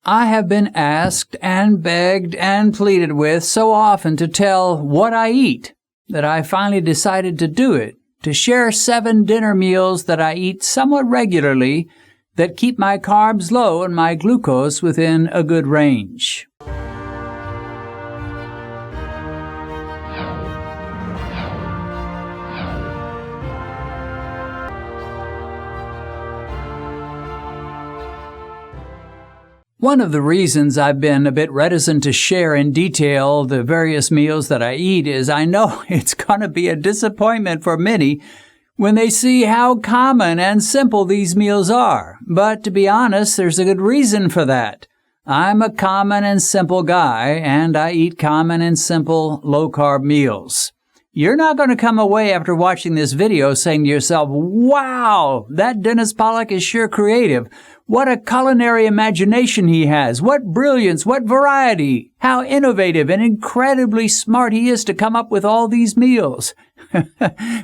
I have been asked and begged and pleaded with so often to tell what I eat that I finally decided to do it, to share 7 dinner meals that I eat somewhat regularly that keep my carbs low and my glucose within a good range. One of the reasons I've been a bit reticent to share in detail the various meals that I eat is I know it's going to be a disappointment for many when they see how common and simple these meals are. But to be honest, there's a good reason for that. I'm a common and simple guy, and I eat common and simple low-carb meals. You're not going to come away after watching this video saying to yourself, wow, that Dennis Pollock is sure creative. What a culinary imagination he has. What brilliance, what variety. How innovative and incredibly smart he is to come up with all these meals.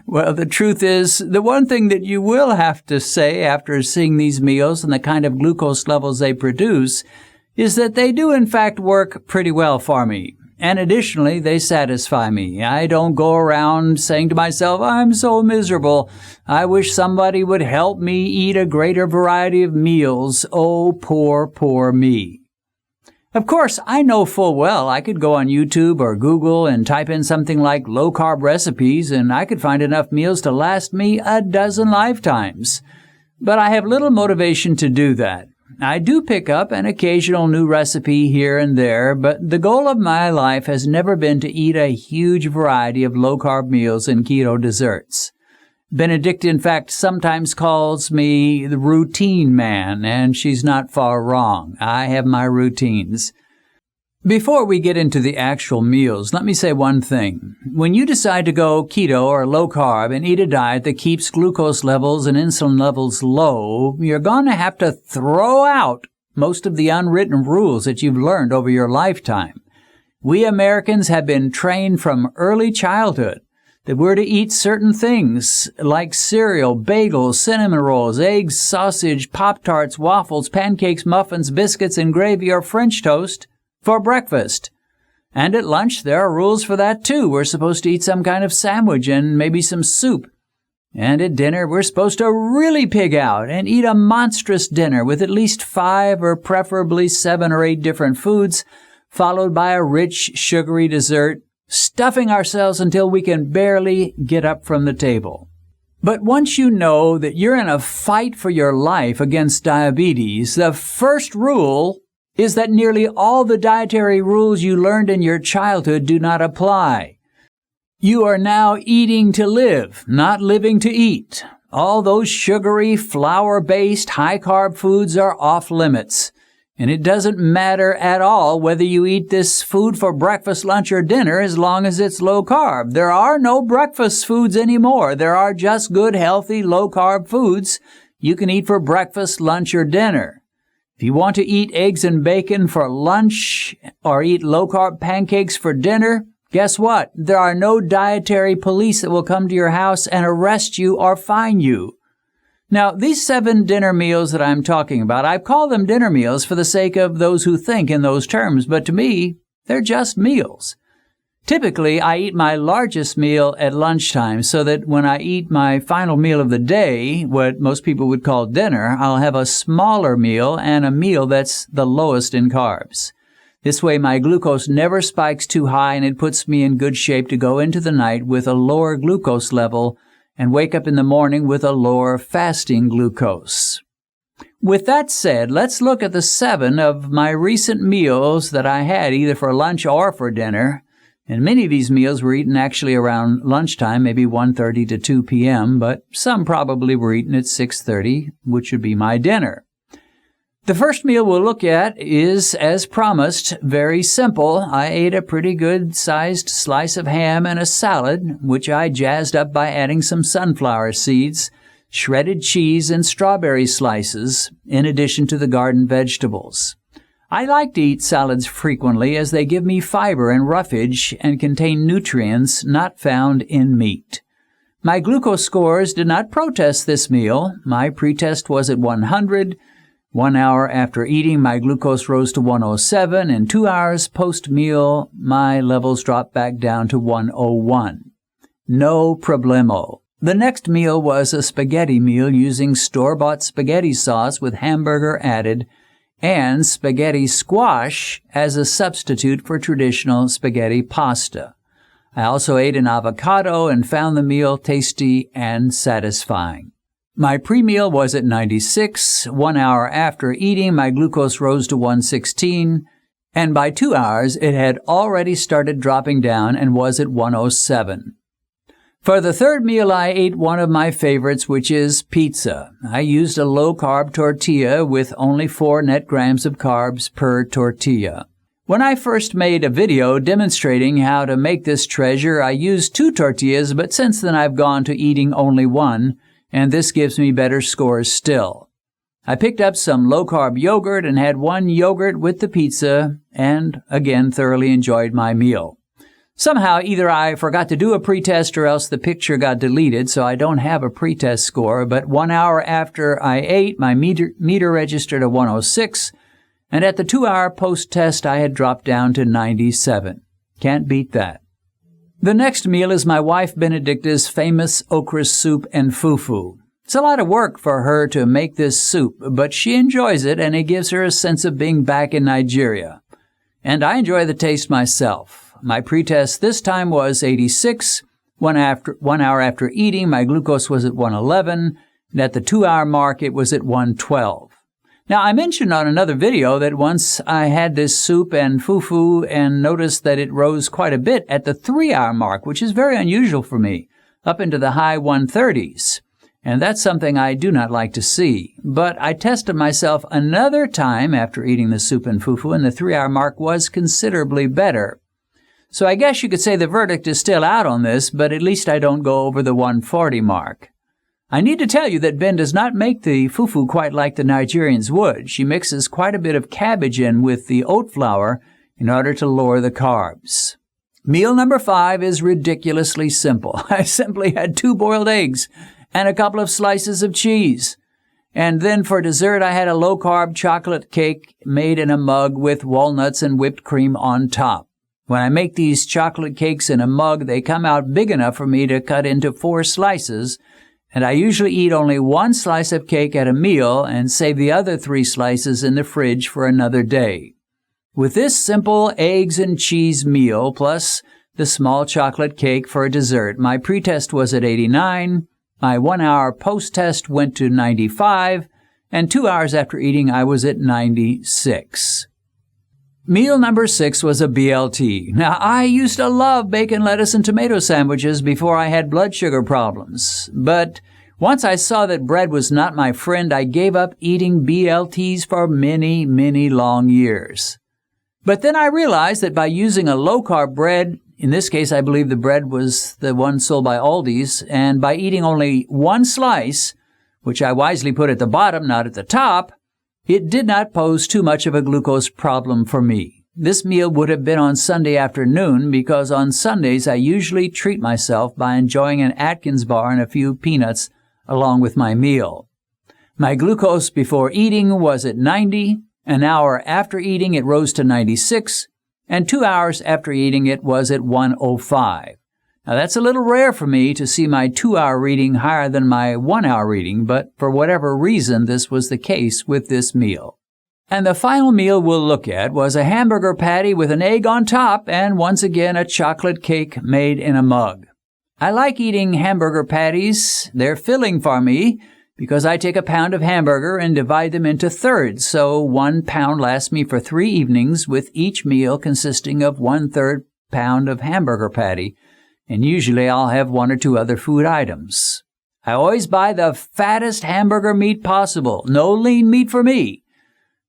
Well, the truth is, the one thing that you will have to say after seeing these meals and the kind of glucose levels they produce is that they do in fact work pretty well for me. And additionally, they satisfy me. I don't go around saying to myself, I'm so miserable. I wish somebody would help me eat a greater variety of meals. Oh, poor, poor me. Of course, I know full well I could go on YouTube or Google and type in something like low-carb recipes, and I could find enough meals to last me a dozen lifetimes. But I have little motivation to do that. I do pick up an occasional new recipe here and there, but the goal of my life has never been to eat a huge variety of low-carb meals and keto desserts. Benedict, in fact, sometimes calls me the routine man, and she's not far wrong. I have my routines. Before we get into the actual meals, let me say one thing. When you decide to go keto or low-carb and eat a diet that keeps glucose levels and insulin levels low, you're going to have to throw out most of the unwritten rules that you've learned over your lifetime. We Americans have been trained from early childhood that we're to eat certain things like cereal, bagels, cinnamon rolls, eggs, sausage, Pop-Tarts, waffles, pancakes, muffins, biscuits, and gravy or French toast for breakfast. And at lunch, there are rules for that too. We're supposed to eat some kind of sandwich and maybe some soup. And at dinner, we're supposed to really pig out and eat a monstrous dinner with at least 5 or preferably 7 or 8 different foods, followed by a rich, sugary dessert, stuffing ourselves until we can barely get up from the table. But once you know that you're in a fight for your life against diabetes, the first rule is that nearly all the dietary rules you learned in your childhood do not apply. You are now eating to live, not living to eat. All those sugary, flour-based, high-carb foods are off limits. And it doesn't matter at all whether you eat this food for breakfast, lunch, or dinner as long as it's low-carb. There are no breakfast foods anymore. There are just good, healthy, low-carb foods you can eat for breakfast, lunch, or dinner. If you want to eat eggs and bacon for lunch or eat low-carb pancakes for dinner, guess what? There are no dietary police that will come to your house and arrest you or fine you. Now, these 7 dinner meals that I'm talking about, I call them dinner meals for the sake of those who think in those terms, but to me, they're just meals. Typically, I eat my largest meal at lunchtime so that when I eat my final meal of the day, what most people would call dinner, I'll have a smaller meal and a meal that's the lowest in carbs. This way, my glucose never spikes too high, and it puts me in good shape to go into the night with a lower glucose level and wake up in the morning with a lower fasting glucose. With that said, let's look at the 7 of my recent meals that I had either for lunch or for dinner. And many of these meals were eaten actually around lunchtime, maybe 1:30 to 2 p.m., but some probably were eaten at 6:30, which would be my dinner. The first meal we'll look at is, as promised, very simple. I ate a pretty good-sized slice of ham and a salad, which I jazzed up by adding some sunflower seeds, shredded cheese, and strawberry slices, in addition to the garden vegetables. I like to eat salads frequently as they give me fiber and roughage and contain nutrients not found in meat. My glucose scores did not protest this meal. My pretest was at 100, 1 hour after eating, my glucose rose to 107, and 2 hours post-meal, my levels dropped back down to 101. No problemo. The next meal was a spaghetti meal using store-bought spaghetti sauce with hamburger added and spaghetti squash as a substitute for traditional spaghetti pasta. I also ate an avocado and found the meal tasty and satisfying. My pre-meal was at 96. 1 hour after eating, my glucose rose to 116, and by 2 hours, it had already started dropping down and was at 107. For the third meal, I ate one of my favorites, which is pizza. I used a low-carb tortilla with only 4 net grams of carbs per tortilla. When I first made a video demonstrating how to make this treasure, I used 2 tortillas, but since then I've gone to eating only 1, and this gives me better scores still. I picked up some low-carb yogurt and had 1 yogurt with the pizza, and again thoroughly enjoyed my meal. Somehow, either I forgot to do a pretest or else the picture got deleted, so I don't have a pretest score, but 1 hour after I ate, my meter registered a 106, and at the 2-hour post-test, I had dropped down to 97. Can't beat that. The next meal is my wife Benedicta's famous okra soup and fufu. It's a lot of work for her to make this soup, but she enjoys it, and it gives her a sense of being back in Nigeria. And I enjoy the taste myself. My pretest this time was 86. 1 hour after eating, my glucose was at 111, and at the 2-hour mark, it was at 112. Now, I mentioned on another video that once I had this soup and fufu and noticed that it rose quite a bit at the 3-hour mark, which is very unusual for me, up into the high 130s. And that's something I do not like to see. But I tested myself another time after eating the soup and fufu, and the 3-hour mark was considerably better. So I guess you could say the verdict is still out on this, but at least I don't go over the 140 mark. I need to tell you that Ben does not make the fufu quite like the Nigerians would. She mixes quite a bit of cabbage in with the oat flour in order to lower the carbs. Meal number 5 is ridiculously simple. I simply had 2 boiled eggs and a couple of slices of cheese. And then for dessert, I had a low-carb chocolate cake made in a mug with walnuts and whipped cream on top. When I make these chocolate cakes in a mug, they come out big enough for me to cut into 4 slices, and I usually eat only 1 slice of cake at a meal and save the other 3 slices in the fridge for another day. With this simple eggs and cheese meal, plus the small chocolate cake for dessert, my pretest was at 89, my 1-hour post-test went to 95, and 2 hours after eating, I was at 96. Meal number 6 was a BLT. Now, I used to love bacon, lettuce, and tomato sandwiches before I had blood sugar problems. But once I saw that bread was not my friend, I gave up eating BLTs for many, many long years. But then I realized that by using a low-carb bread, in this case I believe the bread was the one sold by Aldi's, and by eating only 1 slice, which I wisely put at the bottom, not at the top, it did not pose too much of a glucose problem for me. This meal would have been on Sunday afternoon because on Sundays I usually treat myself by enjoying an Atkins bar and a few peanuts along with my meal. My glucose before eating was at 90. An hour after eating it rose to 96, and 2 hours after eating it was at 105. Now that's a little rare for me to see my 2-hour reading higher than my 1-hour reading, but for whatever reason this was the case with this meal. And the final meal we'll look at was a hamburger patty with an egg on top and once again a chocolate cake made in a mug. I like eating hamburger patties. They're filling for me because I take a pound of hamburger and divide them into thirds, so 1 pound lasts me for 3 evenings with each meal consisting of 1/3 pound of hamburger patty. And usually I'll have 1 or 2 other food items. I always buy the fattest hamburger meat possible. No lean meat for me.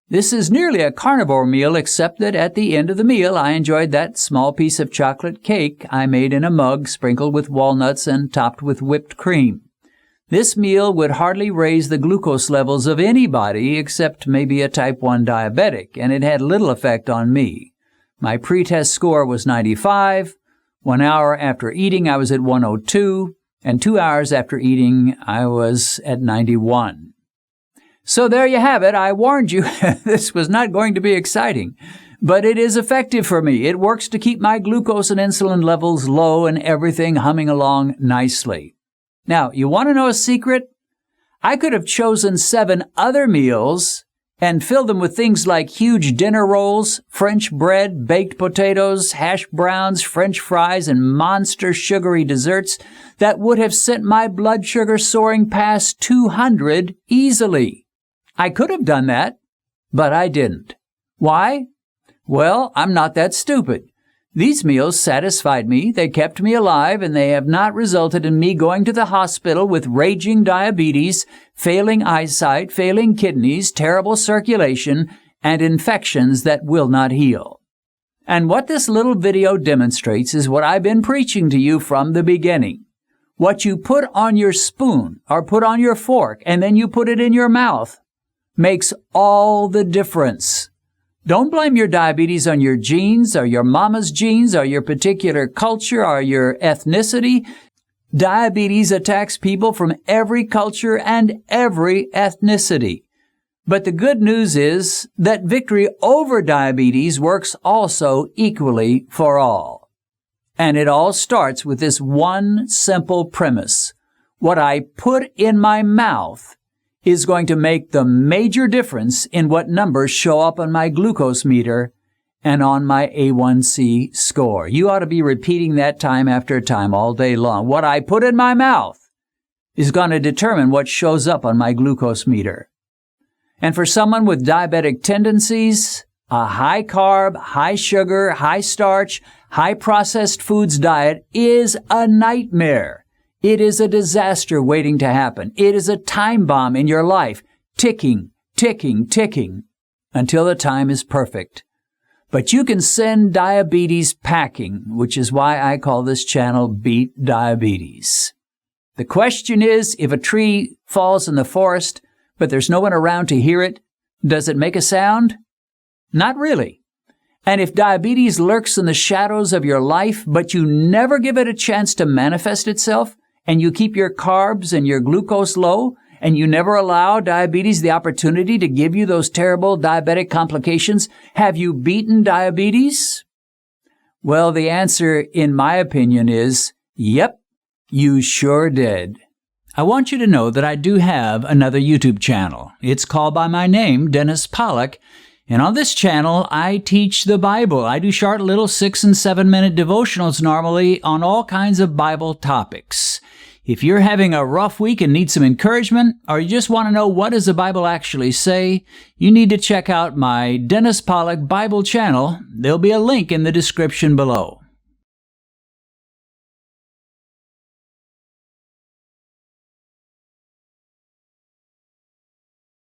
This is nearly a carnivore meal, except that at the end of the meal I enjoyed that small piece of chocolate cake I made in a mug sprinkled with walnuts and topped with whipped cream. This meal would hardly raise the glucose levels of anybody except maybe a type 1 diabetic, and it had little effect on me. My pretest score was 95. 1 hour after eating, I was at 102, and 2 hours after eating, I was at 91. So there you have it. I warned you this was not going to be exciting. But it is effective for me. It works to keep my glucose and insulin levels low and everything humming along nicely. Now, you want to know a secret? I could have chosen 7 other meals and filled them with things like huge dinner rolls, French bread, baked potatoes, hash browns, French fries, and monster sugary desserts that would have sent my blood sugar soaring past 200 easily. I could have done that, but I didn't. Why? Well, I'm not that stupid. These meals satisfied me, they kept me alive, and they have not resulted in me going to the hospital with raging diabetes, failing eyesight, failing kidneys, terrible circulation, and infections that will not heal. And what this little video demonstrates is what I've been preaching to you from the beginning. What you put on your spoon or put on your fork and then you put it in your mouth makes all the difference. Don't blame your diabetes on your genes or your mama's genes or your particular culture or your ethnicity. Diabetes attacks people from every culture and every ethnicity. But the good news is that victory over diabetes works also equally for all. And it all starts with this one simple premise. What I put in my mouth is going to make the major difference in what numbers show up on my glucose meter and on my A1C score. You ought to be repeating that time after time all day long. What I put in my mouth is going to determine what shows up on my glucose meter. And for someone with diabetic tendencies, a high carb, high sugar, high starch, high processed foods diet is a nightmare. It is a disaster waiting to happen. It is a time bomb in your life, ticking, ticking, ticking, until the time is perfect. But you can send diabetes packing, which is why I call this channel Beat Diabetes. The question is, if a tree falls in the forest, but there's no one around to hear it, does it make a sound? Not really. And if diabetes lurks in the shadows of your life, but you never give it a chance to manifest itself, and you keep your carbs and your glucose low, and you never allow diabetes the opportunity to give you those terrible diabetic complications, have you beaten diabetes? Well, the answer, in my opinion, is, yep, you sure did. I want you to know that I do have another YouTube channel. It's called by my name, Dennis Pollock, and on this channel, I teach the Bible. I do short little 6- and 7-minute devotionals normally on all kinds of Bible topics. If you're having a rough week and need some encouragement, or you just want to know what does the Bible actually say, you need to check out my Dennis Pollock Bible channel. There'll be a link in the description below.